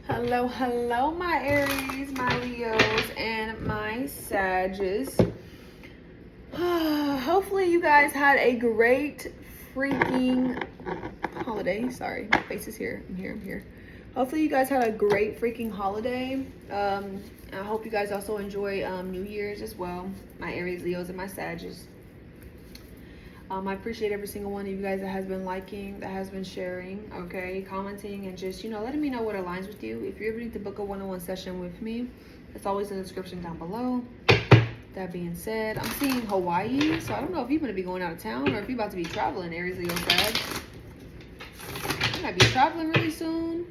Hello, hello, my Aries, my Leos, and my Sages. Hopefully you guys had a great freaking holiday. Sorry, my face is here. I'm here. Hopefully you guys had a great freaking holiday. I hope you guys also enjoy New Year's as well. My Aries, Leos, and my Sages. I appreciate every single one of you guys that has been liking, that has been sharing, okay, commenting, and just, letting me know what aligns with you. If you ever need to book a one-on-one session with me, it's always in the description down below. That being said, I'm seeing Hawaii, so I don't know if you're going to be going out of town or if you're about to be traveling, Aries, Leo, Sag. You might be traveling really soon,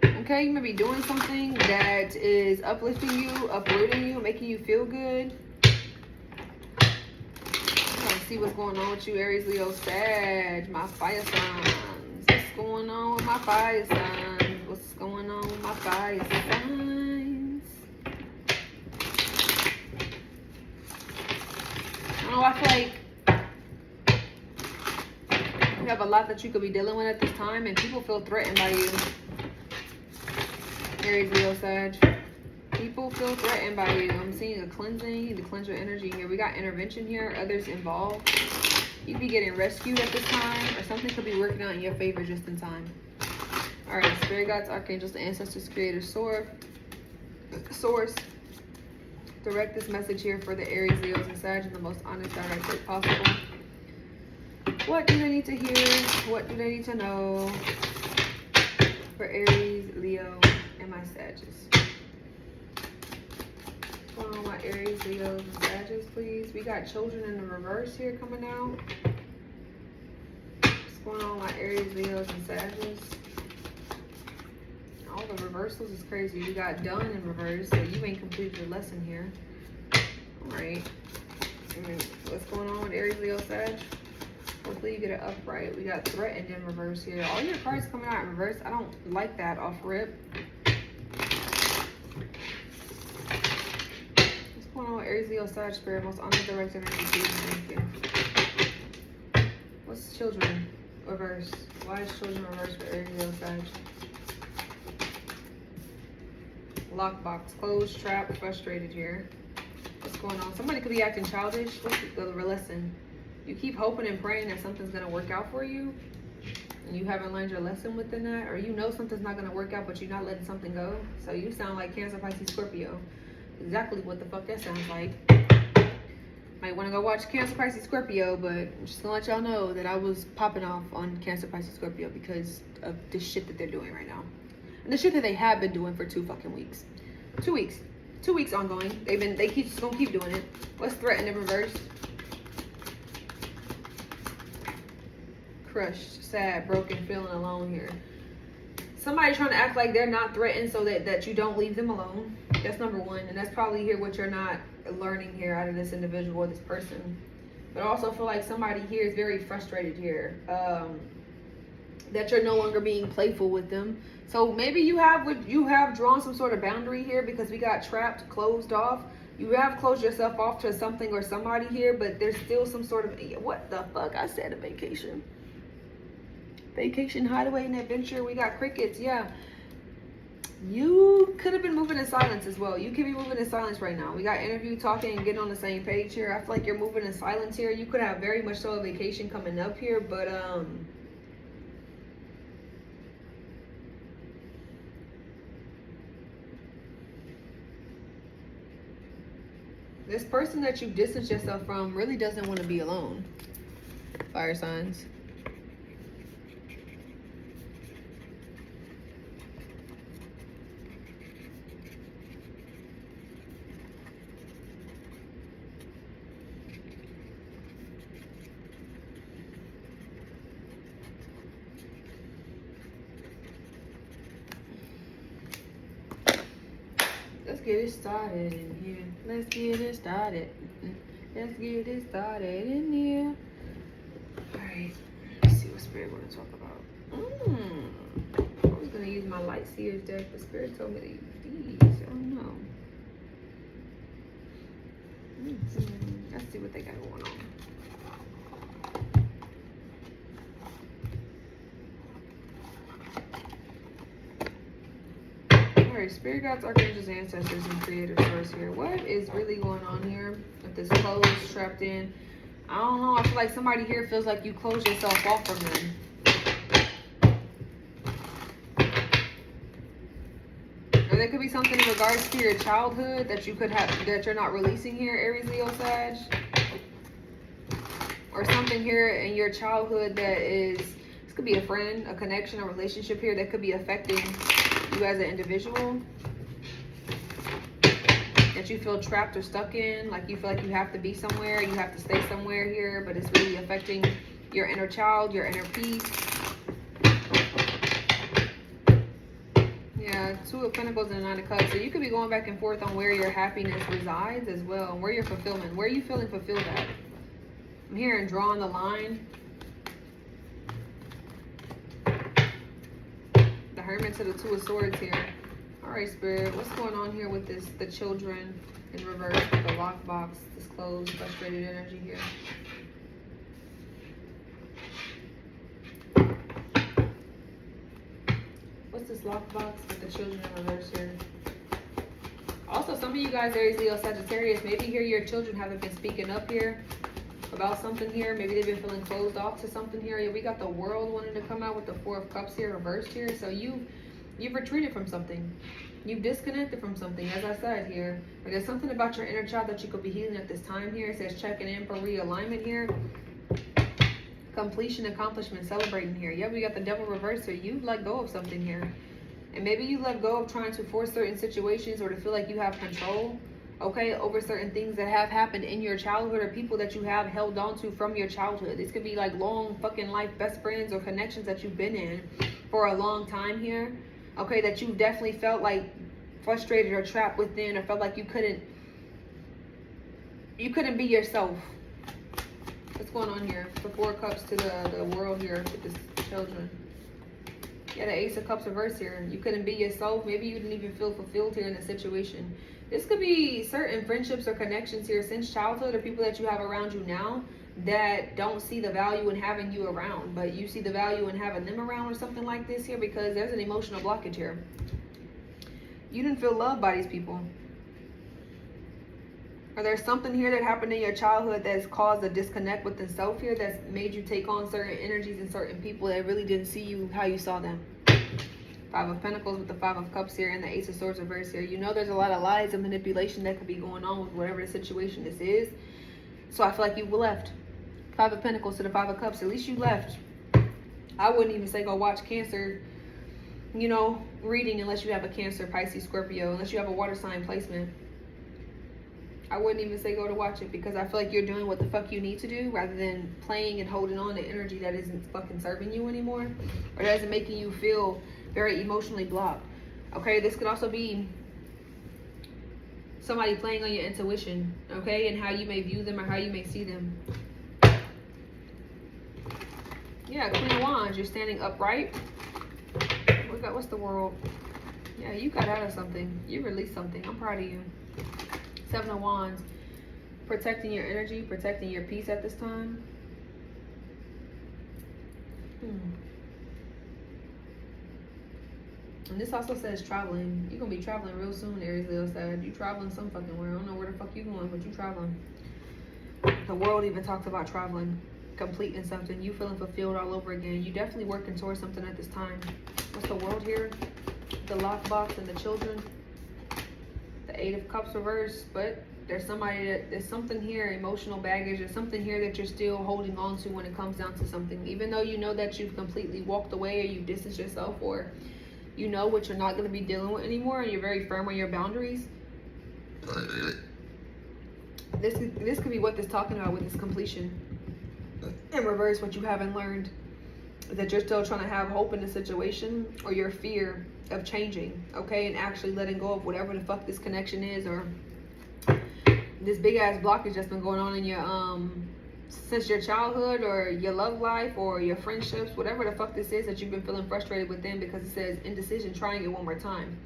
okay? You might be doing something that is uplifting you, uprooting you, making you feel good. See what's going on with you, Aries, Leo, Sag, my fire signs. What's going on with my fire signs? What's going on with my fire signs? I feel like you have a lot that you could be dealing with at this time, and people feel threatened by you, Aries, Leo, Sag. People feel threatened by you. I'm seeing a cleansing. You need to cleanse your energy here. We got intervention here. Others involved. You'd be getting rescued at this time, or something could be working out in your favor just in time. All right, spirit guides, archangels, the ancestors, creator, source. Direct this message here for the Aries, Leos, and Sag in the most honest, direct way possible. What do they need to hear? What do they need to know for Aries, Leo, and my Sages? What's going on, my Aries, Leos, and Sagittarius, please? We got children in the reverse here coming out. What's going on, my Aries, Leos, and Sagittarius? All the reversals is crazy. We got done in reverse, so you ain't completed your lesson here. All right. What's going on with Aries, Leo, Sag? Hopefully you get it upright. We got threatened in reverse here. All your cards coming out in reverse. I don't like that off rip. What's going on with Aries, Leo, Sag, Spirit, most honest, direct energy, please, thank you. What's children reverse? Why is children reverse for Aries, Leo, Sag? Lockbox, closed, trapped, frustrated here. What's going on? Somebody could be acting childish. What's the lesson? You keep hoping and praying that something's going to work out for you, and you haven't learned your lesson within that, or you know something's not going to work out, but you're not letting something go. So you sound like Cancer, Pisces, Scorpio. Exactly what the fuck that sounds like. Might want to go watch Cancer, Pisces, Scorpio, but I'm just going to let y'all know that I was popping off on Cancer, Pisces, Scorpio because of the shit that they're doing right now. And the shit that they have been doing for 2 fucking weeks. 2 weeks. 2 weeks ongoing. They just gonna keep doing it. What's threatened in reverse? Crushed, sad, broken, feeling alone here. Somebody trying to act like they're not threatened so that you don't leave them alone. That's number one. And that's probably here what you're not learning here out of this individual or this person. But I also feel like somebody here is very frustrated here. That you're no longer being playful with them. So maybe you have drawn some sort of boundary here because we got trapped, closed off. You have closed yourself off to something or somebody here, but there's still some sort of, what the fuck? I said a vacation. Vacation, hideaway, and adventure. We got crickets, yeah. You could have been moving in silence as well. You could be moving in silence right now. We got interview, talking, and getting on the same page here. I feel like you're moving in silence here. You could have very much so a vacation coming up here, but this person that you distance yourself from really doesn't want to be alone. Fire signs. Let's get it started in here. Let's get it started. Let's get it started in here. All right. Let's see what Spirit want to talk about. I was gonna use my Light Seers deck, but Spirit told me to use these. I don't know. Let's see what they got going on. Alright, spirit guides, archangels, ancestors, and creator source here. What is really going on here with this closed, trapped in? I don't know. I feel like somebody here feels like you close yourself off from them. Or there could be something in regards to your childhood that you could have, that you're not releasing here, Aries, Leo, Sag. Or something here in your childhood that is, this could be a friend, a connection, a relationship here that could be affecting you as an individual. That you feel trapped or stuck in, like you feel like you have to be somewhere, you have to stay somewhere here, but it's really affecting your inner child, your inner peace. Yeah, Two of Pentacles and Nine of Cups. So you could be going back and forth on where your happiness resides as well, and where your fulfillment, where are you feeling fulfilled at? I'm hearing drawing the line. The Hermit to the Two of Swords here. Alright, Spirit, what's going on here with this, the children in reverse, with the lockbox, this closed, frustrated energy here? What's this lockbox with the children in reverse here? Also, some of you guys, Aries, Leo, Sagittarius, maybe here your children haven't been speaking up here about something here. Maybe they've been feeling closed off to something here. Yeah, we got the World wanting to come out with the Four of Cups here, reversed here. So you've retreated from something. You've disconnected from something, as I said here. But there's something about your inner child that you could be healing at this time here. It says checking in for realignment here. Completion, accomplishment, celebrating here. Yeah, we got the Devil reversed here. You've let go of something here. And maybe you let go of trying to force certain situations or to feel like you have control, okay, over certain things that have happened in your childhood or people that you have held on to from your childhood. This could be like long fucking life best friends or connections that you've been in for a long time here. Okay, that you've definitely felt like frustrated or trapped within, or felt like you couldn't be yourself. What's going on here? The Four of Cups to the World here with the children. Yeah, the Ace of Cups reverse here. You couldn't be yourself. Maybe you didn't even feel fulfilled here in the situation. This could be certain friendships or connections here since childhood, or people that you have around you now that don't see the value in having you around, but you see the value in having them around or something like this here, because there's an emotional blockage here. You didn't feel loved by these people. Or there's something here that happened in your childhood that's caused a disconnect within self here, that's made you take on certain energies and certain people that really didn't see you how you saw them. Five of Pentacles with the Five of Cups here and the Ace of Swords reverse here. You know there's a lot of lies and manipulation that could be going on with whatever the situation this is. So I feel like you left. Five of Pentacles to the Five of Cups. At least you left. I wouldn't even say go watch Cancer, you know, reading unless you have a Cancer, Pisces, Scorpio, unless you have a water sign placement. I wouldn't even say go to watch it, because I feel like you're doing what the fuck you need to do rather than playing and holding on to energy that isn't fucking serving you anymore, or that isn't making you feel very emotionally blocked. Okay, this could also be somebody playing on your intuition, okay, and how you may view them or how you may see them. Yeah, Queen of Wands, you're standing upright. What's the World? Yeah, you got out of something. You released something. I'm proud of you. Seven of Wands, protecting your energy, protecting your peace at this time. And this also says traveling. You're going to be traveling real soon, Aries, Leo, Sag. You traveling some fucking where. I don't know where the fuck you going, but you traveling. The World even talks about traveling, completing something. You feeling fulfilled all over again. You definitely working towards something at this time. What's the World here? The lockbox and the children. The Eight of Cups reverse, but there's something here, emotional baggage, or something here that you're still holding on to when it comes down to something. Even though you know that you've completely walked away, or you've distanced yourself, or you know what you're not going to be dealing with anymore, and you're very firm on your boundaries. This could be what this talking about with this completion. In reverse, what you haven't learned, that you're still trying to have hope in the situation, or your fear of changing, okay, and actually letting go of whatever the fuck this connection is, or this big ass blockage that's been going on in your since your childhood, or your love life, or your friendships, whatever the fuck this is that you've been feeling frustrated with them, because it says indecision, trying it one more time.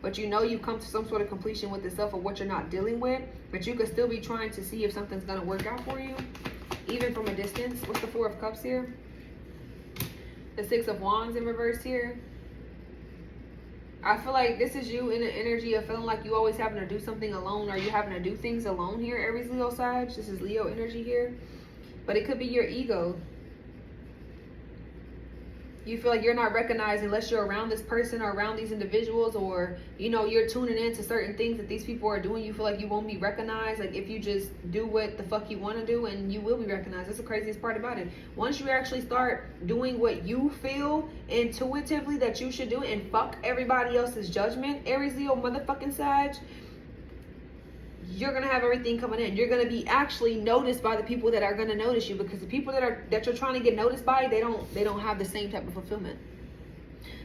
But you know you've come to some sort of completion with yourself of what you're not dealing with, but you could still be trying to see if something's gonna work out for you, even from a distance. What's the Four of Cups here? The Six of Wands in reverse here. I feel like this is you in the energy of feeling like you always having to do something alone, or you having to do things alone here, Aries, Leo, Sag. This is Leo energy here. But it could be your ego. You feel like you're not recognized unless you're around this person or around these individuals, or, you know, you're tuning into certain things that these people are doing. You feel like you won't be recognized. Like if you just do what the fuck you want to do, and you will be recognized. That's the craziest part about it. Once you actually start doing what you feel intuitively that you should do, and fuck everybody else's judgment, Aries, Leo, motherfucking Sag, you're gonna have everything coming in. You're gonna be actually noticed by the people that are gonna notice you, because the people that you're trying to get noticed by, they don't have the same type of fulfillment.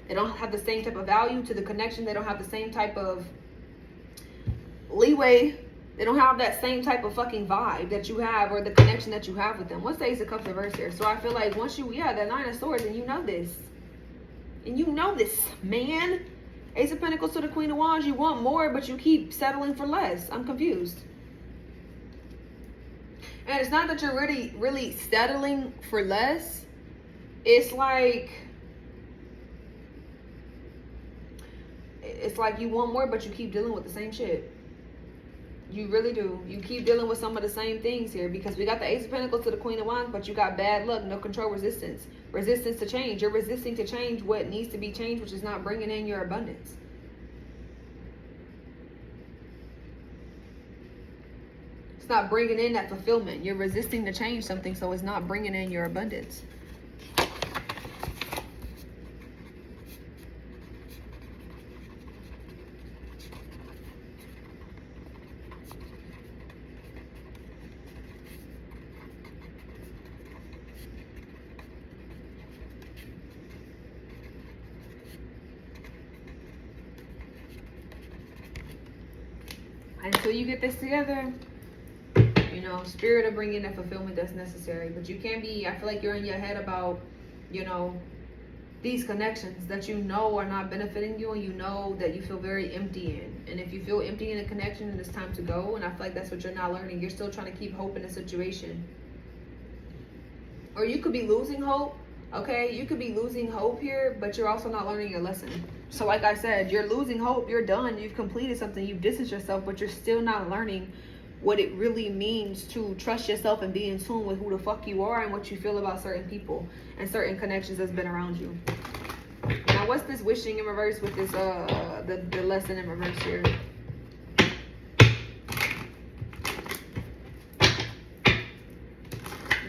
They don't have the same type of value to the connection. They don't have the same type of leeway. They don't have that same type of fucking vibe that you have, or the connection that you have with them. What's the Ace of Cups reverse here? So I feel like once you, that Nine of Swords, and you know this. And you know this, man. Ace of Pentacles to the Queen of Wands. You want more, but you keep settling for less. I'm confused. And it's not that you're really settling for less. It's like you want more, but you keep dealing with the same shit. You really do. You keep dealing with some of the same things here, because we got the Ace of Pentacles to the Queen of Wands, but you got bad luck, no control, resistance. Resistance to change. You're resisting to change what needs to be changed, which is not bringing in your abundance. It's not bringing in that fulfillment. You're resisting to change something, so it's not bringing in your abundance. Until you get this together, you know, spirit will bring in that fulfillment that's necessary. But you can't be, I feel like you're in your head about, you know, these connections that you know are not benefiting you, and you know that you feel very empty in. And if you feel empty in a connection, then it's time to go. And I feel like that's what you're not learning. You're still trying to keep hope in a situation. Or you could be losing hope. Okay, you could be losing hope here, but you're also not learning your lesson. So like I said, you're losing hope, you're done, you've completed something, you've distanced yourself, but you're still not learning what it really means to trust yourself and be in tune with who the fuck you are and what you feel about certain people and certain connections that's been around you. Now, what's this wishing in reverse with this, the lesson in reverse here?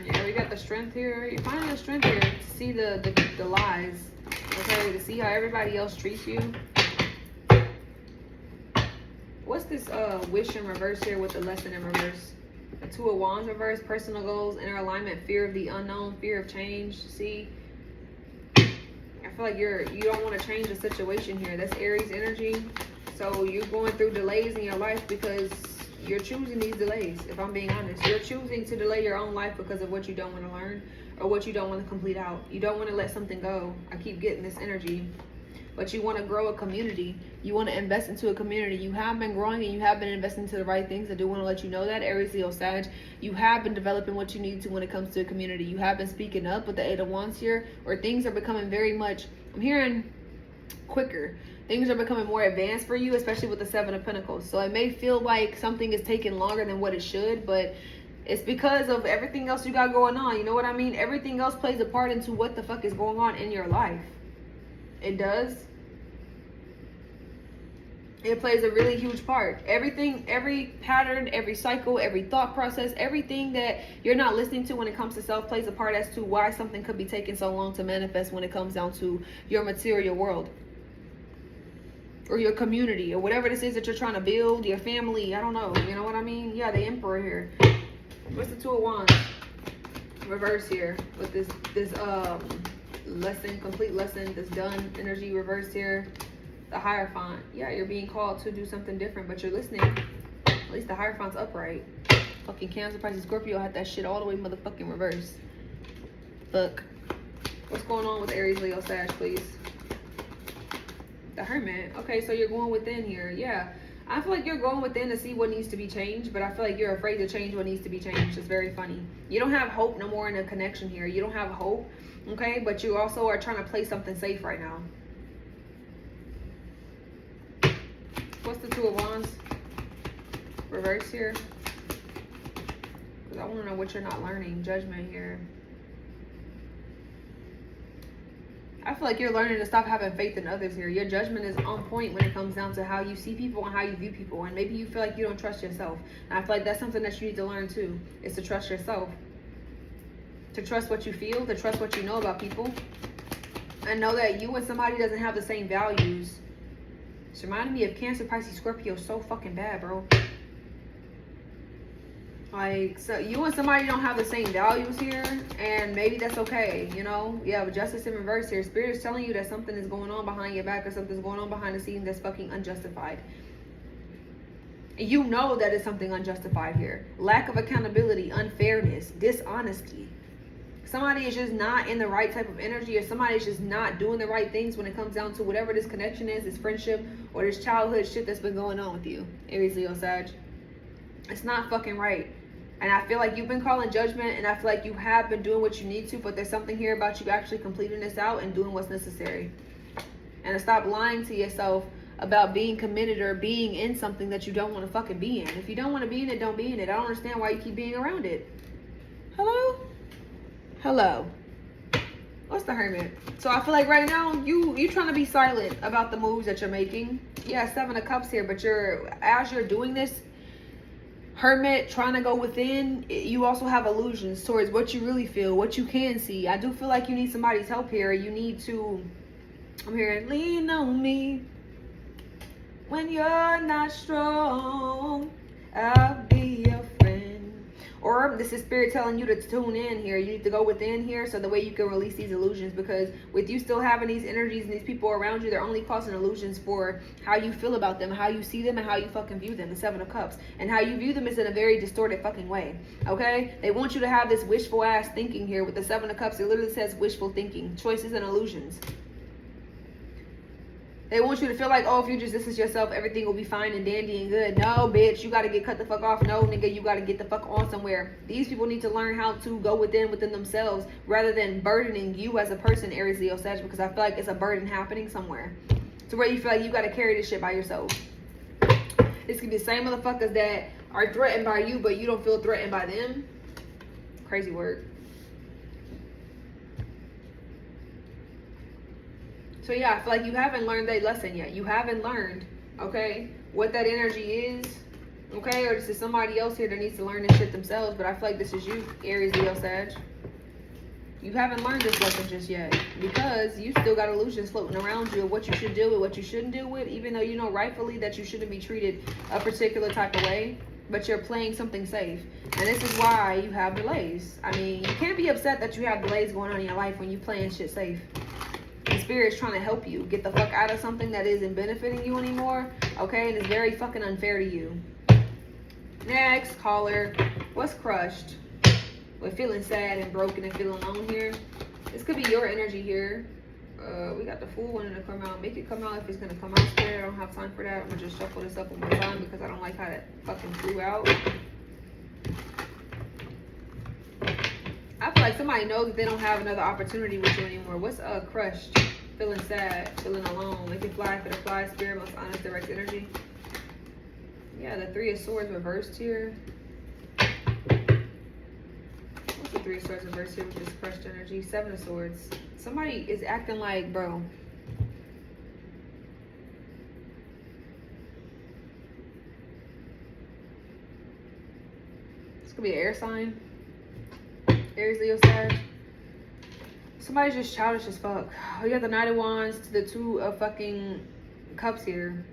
Yeah, we got the strength here. You're finding the strength here to see the lies. Okay, to see how everybody else treats you. What's this wish in reverse here with the lesson in reverse? The Two of Wands reverse, personal goals, inner alignment, fear of the unknown, fear of change. See, I feel like you don't want to change the situation here. That's Aries energy. So you're going through delays in your life because you're choosing these delays. If I'm being honest, you're choosing to delay your own life because of what you don't want to learn or what you don't want to complete out. You don't want to let something go. I keep getting this energy. But you want to grow a community. You want to invest into a community. You have been growing and you have been investing into the right things. I do want to let you know that, Aries, Leo, Sag. You have been developing what you need to when it comes to a community. You have been speaking up with the Eight of Wands here, or things are becoming very much, I'm hearing, quicker. Things are becoming more advanced for you, especially with the Seven of Pentacles. So it may feel like something is taking longer than what it should, but it's because of everything else you got going on. You know what I mean? Everything else plays a part into what the fuck is going on in your life. It does. It plays a really huge part. Everything, every pattern, every cycle, every thought process, everything that you're not listening to when it comes to self plays a part as to why something could be taking so long to manifest when it comes down to your material world. Or your community, or whatever this is that you're trying to build, your family, I don't know. You know what I mean? Yeah, the Emperor here. What's the Two of Wands? Reverse here with this lesson, complete lesson, this done energy reversed here. The Hierophant. Yeah, you're being called to do something different, but you're listening. At least the Hierophant's upright. Fucking Cancer, Pisces, Scorpio had that shit all the way motherfucking reverse. Fuck. What's going on with Aries, Leo, Sag, please? The Hermit. Okay, so you're going within here. Yeah. I feel like you're going within to see what needs to be changed, but I feel like you're afraid to change what needs to be changed. It's very funny. You don't have hope no more in a connection here. You don't have hope, okay? But you also are trying to play something safe right now. Two of Wands. Reverse here. Because I want to know what you're not learning. Judgment here. I feel like you're learning to stop having faith in others here. Your judgment is on point when it comes down to how you see people and how you view people. And maybe you feel like you don't trust yourself. And I feel like that's something that you need to learn too, is to trust yourself. To trust what you feel, to trust what you know about people. And know that you and somebody doesn't have the same values. It's reminding me of Cancer, Pisces, Scorpio so fucking bad, bro. Like, so you and somebody don't have the same values here, and maybe that's okay, you know? Yeah, but Justice in reverse here. Spirit is telling you that something is going on behind your back, or something's going on behind the scenes that's fucking unjustified. You know that it's something unjustified here. Lack of accountability, unfairness, dishonesty. Somebody is just not in the right type of energy, or somebody is just not doing the right things when it comes down to whatever this connection is, this friendship, or this childhood shit that's been going on with you. Aries, Leo, Sag. It's not fucking right. And I feel like you've been calling judgment, and I feel like you have been doing what you need to, but there's something here about you actually completing this out and doing what's necessary. And to stop lying to yourself about being committed or being in something that you don't want to fucking be in. If you don't want to be in it, don't be in it. I don't understand why you keep being around it. Hello? Hello. What's the Hermit? So I feel like right now, you trying to be silent about the moves that you're making. Yeah, 7 of Cups here, but as you're doing this, Hermit, trying to go within, you also have illusions towards what you really feel, what you can see. I do feel like you need somebody's help here. You need to, I'm hearing, lean on me when you're not strong. I'll be your friend. Or this is Spirit telling you to tune in here. You need to go within here so the way you can release these illusions, because with you still having these energies and these people around you, they're only causing illusions for how you feel about them, how you see them, and how you fucking view them. The 7 of Cups. And how you view them is in a very distorted fucking way. Okay? They want you to have this wishful ass thinking here. With the 7 of Cups, it literally says wishful thinking. Choices and illusions. They want you to feel like, oh, if you just distance yourself, everything will be fine and dandy and good. No, bitch, you got to get cut the fuck off. No, nigga, you got to get the fuck on somewhere. These people need to learn how to go within themselves rather than burdening you as a person, Aries, Leo, Sag, because I feel like it's a burden happening somewhere to where you feel like you got to carry this shit by yourself. This could be the same motherfuckers that are threatened by you, but you don't feel threatened by them. Crazy word. So yeah, I feel like you haven't learned that lesson yet. You haven't learned, okay, what that energy is, okay? Or this is somebody else here that needs to learn this shit themselves, but I feel like this is you, Aries, Leo, Sag. You haven't learned this lesson just yet because you still got illusions floating around you of what you should deal with, what you shouldn't deal with, even though you know rightfully that you shouldn't be treated a particular type of way, but you're playing something safe. And this is why you have delays. I mean, you can't be upset that you have delays going on in your life when you playing shit safe. The Spirit's trying to help you get the fuck out of something that isn't benefiting you anymore, okay? And it's very fucking unfair to you. Next caller, what's crushed? We're feeling sad and broken and feeling alone here. This could be your energy here. We got the Fool wanting to come out. Make it come out if it's gonna come out. Spirit, I don't have time for that. I'm gonna just shuffle this up one more time because I don't like how that fucking flew out. I feel like somebody knows that they don't have another opportunity with you anymore. What's crushed? Feeling sad, feeling alone. Make it fly if it applies. Spirit, most honest, direct energy. Yeah, the 3 of Swords reversed here. What's the 3 of Swords reversed here with this crushed energy? 7 of Swords. Somebody is acting like, bro. This could be an air sign. Aries, Leo, Sag. Somebody's just childish as fuck. We got the Knight of Wands to the 2 of fucking Cups here.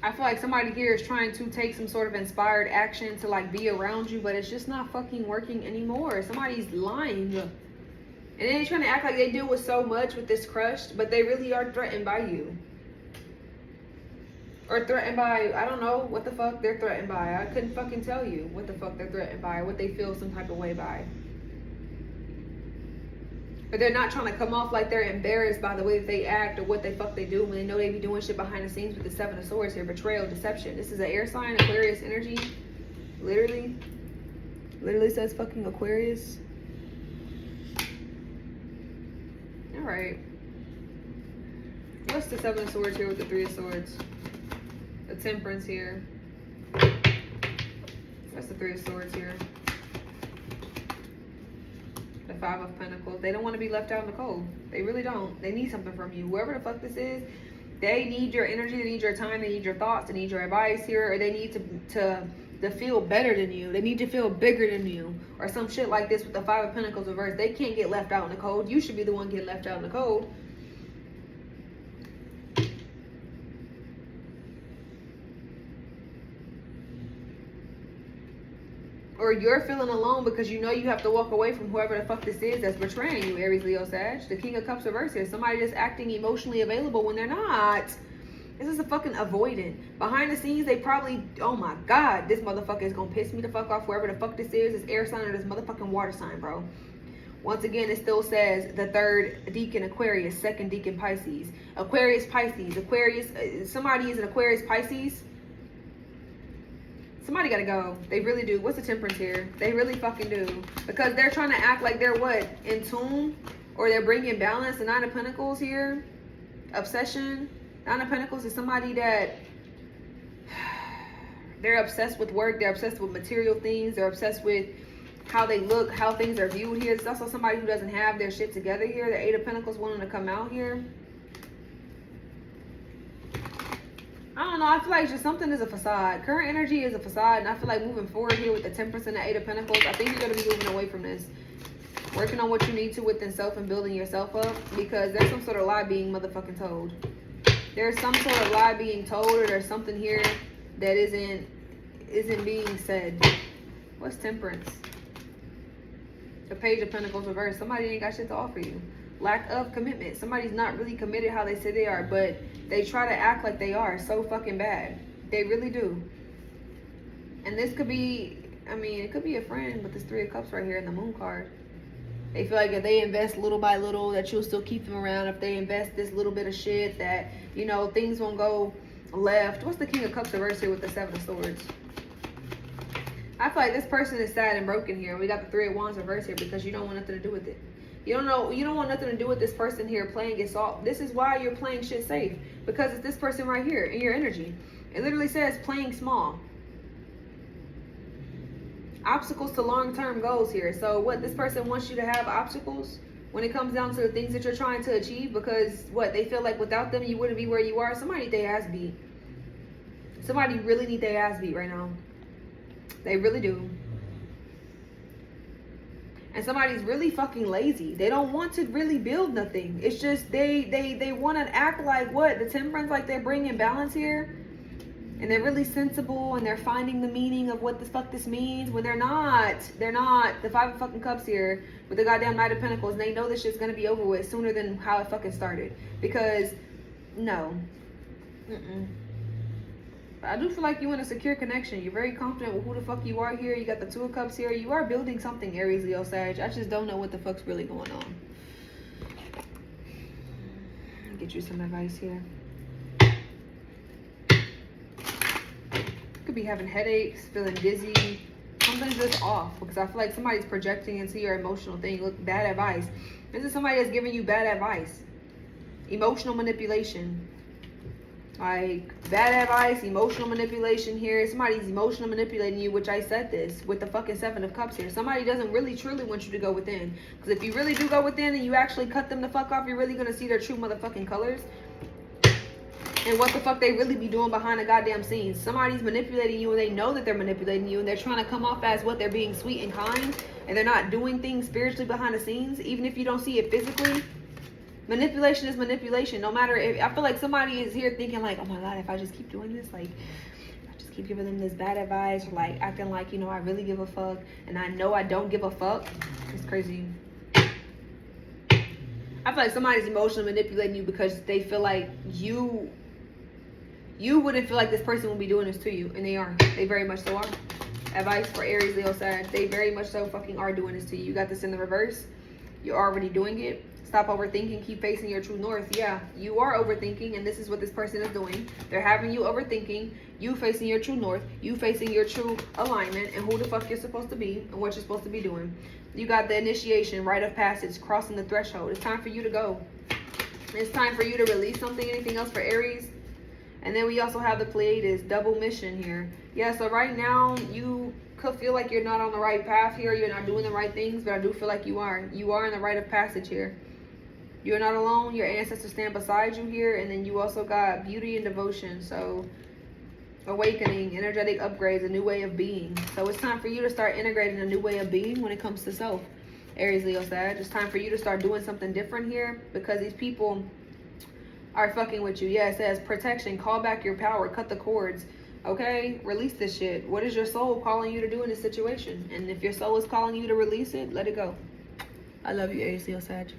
I feel like somebody here is trying to take some sort of inspired action to like be around you, but it's just not fucking working anymore. Somebody's lying. And they're trying to act like they deal with so much with this crushed, but they really are threatened by you. Or threatened by, I don't know what the fuck they're threatened by. I couldn't fucking tell you what the fuck they're threatened by, or what they feel some type of way by. But they're not trying to come off like they're embarrassed by the way that they act or what they fuck they do when they know they be doing shit behind the scenes with the 7 of Swords here. Betrayal, deception. This is an air sign, Aquarius energy. Literally says fucking Aquarius. Alright. What's the Seven of Swords here with the Three of Swords? The Temperance here. That's the Three of Swords here. The Five of Pentacles. They don't want to be left out in the cold. They really don't. They need something from you. Whoever the fuck this is, they need your energy, they need your time, they need your thoughts, they need your advice here, or they need to feel better than you. They need to feel bigger than you, or some shit like this with the Five of Pentacles reversed. They can't get left out in the cold. You should be the one getting left out in the cold. Or you're feeling alone because you know you have to walk away from whoever the fuck this is that's betraying you, Aries, Leo, Sag. The King of Cups reverse here. Somebody that's acting emotionally available when they're not. This is a fucking avoidant. Behind the scenes, they probably, oh my God, this motherfucker is gonna piss me the fuck off. Whoever the fuck this is air sign or this motherfucking water sign, bro. Once again, it still says the third deacon Aquarius, second deacon Pisces. Aquarius, Pisces. Aquarius, somebody is an Aquarius, Pisces. Somebody gotta go. They really do. What's the Temperance here? They really fucking do. Because they're trying to act like they're what? In tune? Or they're bringing balance. The Nine of Pentacles here. Obsession. Nine of Pentacles is somebody that they're obsessed with work. They're obsessed with material things. They're obsessed with how they look, how things are viewed here. It's also somebody who doesn't have their shit together here. The Eight of Pentacles wanting to come out here. I don't know. I feel like just something is a facade. Current energy is a facade. And I feel like moving forward here with the Temperance and the Eight of Pentacles, I think you're going to be moving away from this. Working on what you need to within self and building yourself up. Because there's some sort of lie being motherfucking told. There's some sort of lie being told, or there's something here that isn't being said. What's Temperance? The Page of Pentacles reversed. Somebody ain't got shit to offer you. Lack of commitment. Somebody's not really committed how they say they are, but they try to act like they are so fucking bad. They really do. And this could be, I mean, it could be a friend with this Three of Cups right here in the Moon card. They feel like if they invest little by little, that you'll still keep them around. If they invest this little bit of shit, that, you know, things won't go left. What's the King of Cups reversed here with the Seven of Swords? I feel like this person is sad and broken here. We got the Three of Wands reversed here because you don't want nothing to do with it. You don't want nothing to do with this person here playing it soft. This is why you're playing shit safe. Because it's this person right here in your energy. It literally says playing small. Obstacles to long-term goals here. So what, this person wants you to have obstacles when it comes down to the things that you're trying to achieve, because what, they feel like without them you wouldn't be where you are. Somebody need their ass beat. Somebody really need their ass beat right now. They really do. And somebody's really fucking lazy. They don't want to really build nothing. It's just they want to act like what? The Temperance, like they're bringing balance here. And they're really sensible and they're finding the meaning of what the fuck this means when they're not. They're not. The Five of fucking Cups here with the goddamn Knight of Pentacles. And they know this shit's going to be over with sooner than how it fucking started. Because, no. I do feel like you in a secure connection. You're very confident with who the fuck you are here. You got the Two of Cups here. You are building something, Aries, Leo, Sag. I just don't know what the fuck's really going on. Get you some advice here. Could be having headaches, feeling dizzy. Something's just off because I feel like somebody's projecting into your emotional thing. Look, bad advice. This is somebody that's giving you bad advice. Emotional manipulation. Like, bad advice, emotional manipulation here. Somebody's emotional manipulating you, which I said this with the fucking Seven of Cups here. Somebody doesn't really truly want you to go within. Because if you really do go within and you actually cut them the fuck off, you're really going to see their true motherfucking colors. And what the fuck they really be doing behind the goddamn scenes. Somebody's manipulating you and they know that they're manipulating you. And they're trying to come off as what, they're being sweet and kind. And they're not doing things spiritually behind the scenes. Even if you don't see it physically. Manipulation is manipulation. No matter if, I feel like somebody is here thinking like, oh my God, if I just keep doing this, like, I just keep giving them this bad advice, or like acting like, you know, I really give a fuck and I know I don't give a fuck. It's crazy. I feel like somebody's emotionally manipulating you because they feel like you wouldn't feel like this person would be doing this to you, and they are. They very much so are. Advice for Aries, Leo, Sag. They very much so fucking are doing this to you. You got this in the reverse. You're already doing it. Stop overthinking. Keep facing your true north. Yeah, you are overthinking, and this is what this person is doing. They're having you overthinking, you facing your true north, you facing your true alignment, and who the fuck you're supposed to be, and what you're supposed to be doing. You got the initiation, rite of passage, crossing the threshold. It's time for you to go. It's time for you to release something. Anything else for Aries? And then we also have the Pleiades, double mission here. Yeah, so right now you could feel like you're not on the right path here. You're not doing the right things, but I do feel like you are. You are in the rite of passage here. You're not alone. Your ancestors stand beside you here. And then you also got beauty and devotion. So awakening, energetic upgrades, a new way of being. So it's time for you to start integrating a new way of being when it comes to self. Aries, Leo, Sag. It's time for you to start doing something different here because these people are fucking with you. Yeah, it says protection, call back your power, cut the cords. Okay, release this shit. What is your soul calling you to do in this situation? And if your soul is calling you to release it, let it go. I love you, Aries, Leo, Sag.